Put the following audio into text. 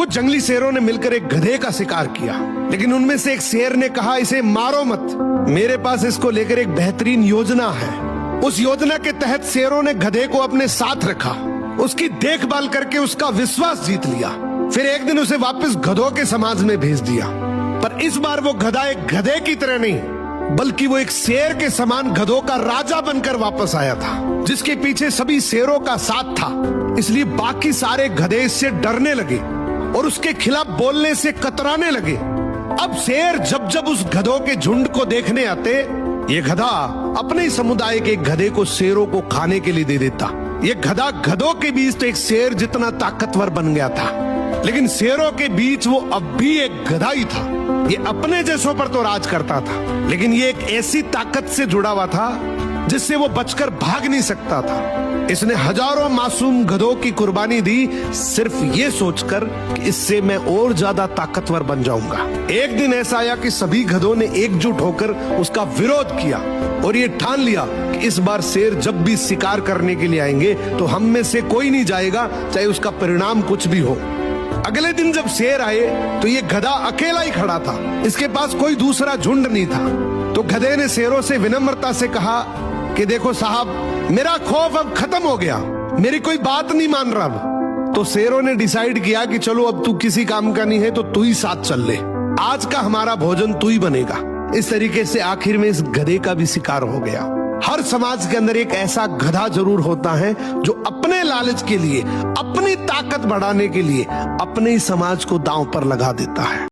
कुछ जंगली शेरों ने मिलकर एक गधे का शिकार किया, लेकिन उनमें से एक शेर ने कहा, इसे मारो मत, मेरे पास इसको लेकर एक बेहतरीन योजना है। उस योजना के तहत शेरों ने गधे को अपने साथ रखा, उसकी देखभाल करके उसका विश्वास जीत लिया। फिर एक दिन उसे वापस गधों के समाज में भेज दिया, पर इस बार वो गधा एक गधे की तरह नहीं, बल्कि वो एक शेर के समान गधों का राजा बनकर वापस आया था, जिसके पीछे सभी शेरों का साथ था। इसलिए बाकी सारे गधे इससे डरने लगे और उसके खिलाफ बोलने से कतराने लगे। अब शेर जब जब उस गधों के झुंड को देखने आते, ये गधा अपने ही समुदाय के गधे को शेरों को खाने के लिए दे देता। ये गधा गधों के बीच तो एक शेर जितना ताकतवर बन गया था, लेकिन शेरों के बीच वो अब भी एक गधा ही था। ये अपने जैसों पर तो राज करता था, लेकिन ये एक ऐसी ताकत से जुड़ा हुआ था जिससे वो बचकर भाग नहीं सकता था। इसने हजारों मासूम गधों की कुर्बानी दी, सिर्फ ये सोचकर कि इससे मैं और ज्यादा ताकतवर बन जाऊंगा। एक दिन ऐसा आया कि सभी गधों ने एकजुट होकर उसका विरोध किया और ये ठान लिया कि इस बार शेर जब भी शिकार करने के लिए आएंगे तो हम में से कोई नहीं जाएगा, चाहे उसका परिणाम कुछ भी हो। अगले दिन जब शेर आए तो ये गधा अकेला ही खड़ा था, इसके पास कोई दूसरा झुंड नहीं था। तो गधे ने शेरों से विनम्रता से कहा कि देखो साहब, मेरा खौफ अब खत्म हो गया, मेरी कोई बात नहीं मान रहा अब। तो शेरों ने डिसाइड किया कि चलो अब तू किसी काम का नहीं है तो तू ही साथ चल ले, आज का हमारा भोजन तू ही बनेगा। इस तरीके से आखिर में इस गधे का भी शिकार हो गया। हर समाज के अंदर एक ऐसा गधा जरूर होता है जो अपने लालच के लिए, अपनी ताकत बढ़ाने के लिए अपने ही समाज को दांव पर लगा देता है।